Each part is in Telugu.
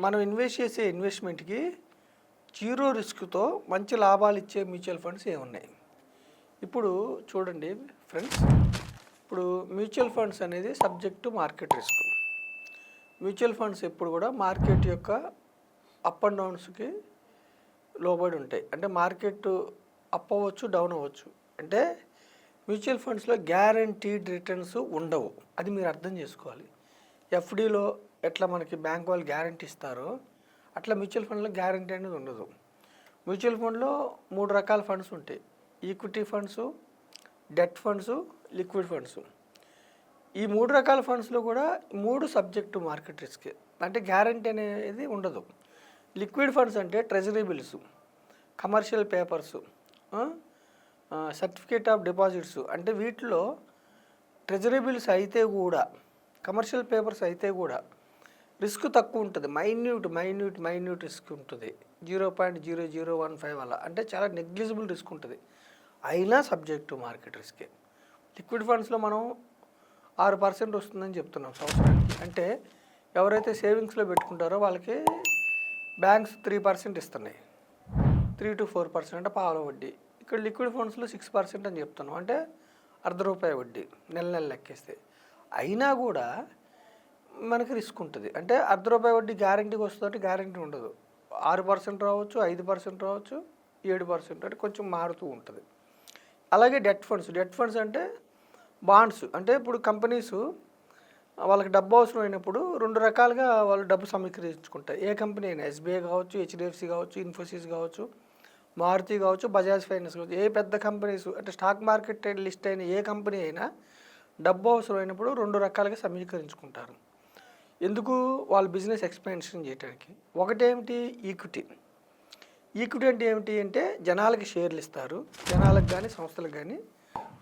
మనం ఇన్వెస్ట్ చేసే ఇన్వెస్ట్మెంట్కి జీరో రిస్క్తో మంచి లాభాలు ఇచ్చే మ్యూచువల్ ఫండ్స్ ఏమున్నాయి? ఇప్పుడు చూడండి ఫ్రెండ్స్, ఇప్పుడు మ్యూచువల్ ఫండ్స్ అనేది subject to market risk. Mutual funds ఎప్పుడు కూడా మార్కెట్ యొక్క అప్ అండ్ డౌన్స్కి లోబడి ఉంటాయి. అంటే మార్కెట్ అప్ అవ్వచ్చు, డౌన్ అవ్వచ్చు. అంటే మ్యూచువల్ ఫండ్స్లో గ్యారంటీడ్ రిటర్న్స్ ఉండవు. అది మీరు అర్థం చేసుకోవాలి. ఎఫ్డీలో ఎట్లా మనకి బ్యాంక్ వాళ్ళు గ్యారంటీ ఇస్తారో అట్లా మ్యూచువల్ ఫండ్లో గ్యారంటీ అనేది ఉండదు. మ్యూచువల్ ఫండ్లో 3 రకాల ఫండ్స్ ఉంటాయి: equity funds, debt funds, liquid funds. ఈ 3 రకాల ఫండ్స్లో కూడా 3 సబ్జెక్టు మార్కెట్ రిస్క్. అంటే గ్యారంటీ అనేది ఉండదు. లిక్విడ్ ఫండ్స్ అంటే treasury bills, commercial papers, certificate of deposits. అంటే వీటిలో ట్రెజరీ బిల్స్ అయితే కూడా, కమర్షియల్ పేపర్స్ అయితే కూడా రిస్క్ తక్కువ ఉంటుంది. మైన్యూట్ రిస్క్ ఉంటుంది. 0.0015 అలా, అంటే చాలా నెగ్లిజిబుల్ రిస్క్ ఉంటుంది. అయినా సబ్జెక్టు మార్కెట్ రిస్కే. లిక్విడ్ ఫండ్స్లో మనం 6% వస్తుందని చెప్తున్నాం సంవత్సరానికి. అంటే ఎవరైతే సేవింగ్స్లో పెట్టుకుంటారో వాళ్ళకి బ్యాంక్స్ 3% ఇస్తున్నాయి. 3 to 4% అంటే పావుల వడ్డీ. ఇక్కడ లిక్విడ్ ఫండ్స్లో 6% అని చెప్తున్నాం. అంటే ₹0.50 వడ్డీ నెల లెక్కేస్తే. అయినా కూడా మనకి రిస్క్ ఉంటుంది. అంటే ₹0.50 వడ్డీ గ్యారంటీకి వస్తుందంటే గ్యారంటీ ఉండదు. 6% రావచ్చు, 5% రావచ్చు, 7%, అంటే కొంచెం మారుతూ ఉంటుంది. అలాగే డెట్ ఫండ్స్ అంటే బాండ్స్. అంటే ఇప్పుడు కంపెనీస్ వాళ్ళకి డబ్బు అవసరం అయినప్పుడు 2 రకాలుగా వాళ్ళు డబ్బు సమీకరించుకుంటారు. ఏ కంపెనీ అయినా, ఎస్బీఐ కావచ్చు, హెచ్డిఎఫ్సి కావచ్చు, ఇన్ఫోసిస్ కావచ్చు, మారుతి కావచ్చు, బజాజ్ ఫైనాన్స్ కావచ్చు, ఏ పెద్ద కంపెనీస్ అంటే స్టాక్ మార్కెట్ లిస్ట్ అయిన ఏ కంపెనీ అయినా డబ్బు అవసరం అయినప్పుడు 2 రకాలుగా సమీకరించుకుంటారు. ఎందుకు? వాళ్ళ బిజినెస్ ఎక్స్పాన్షన్ చేయడానికి. ఒకటేమిటి? ఈక్విటీ అంటే ఏమిటి అంటే జనాలకి షేర్లు ఇస్తారు. జనాలకు కానీ సంస్థలకు కానీ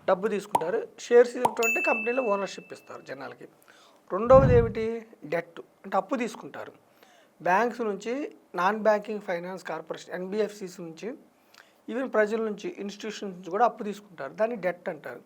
డబ్బు తీసుకుంటారు. షేర్స్ ఇవ్వటం అంటే కంపెనీలో ఓనర్షిప్ ఇస్తారు జనాలకి. రెండవది ఏమిటి? డెట్, అంటే అప్పు తీసుకుంటారు. బ్యాంక్స్ నుంచి, non banking finance corporation NBFCs నుంచి, ఈవెన్ ప్రజల నుంచి, ఇన్స్టిట్యూషన్స్ నుంచి కూడా అప్పు తీసుకుంటారు. దాన్ని డెట్ అంటారు.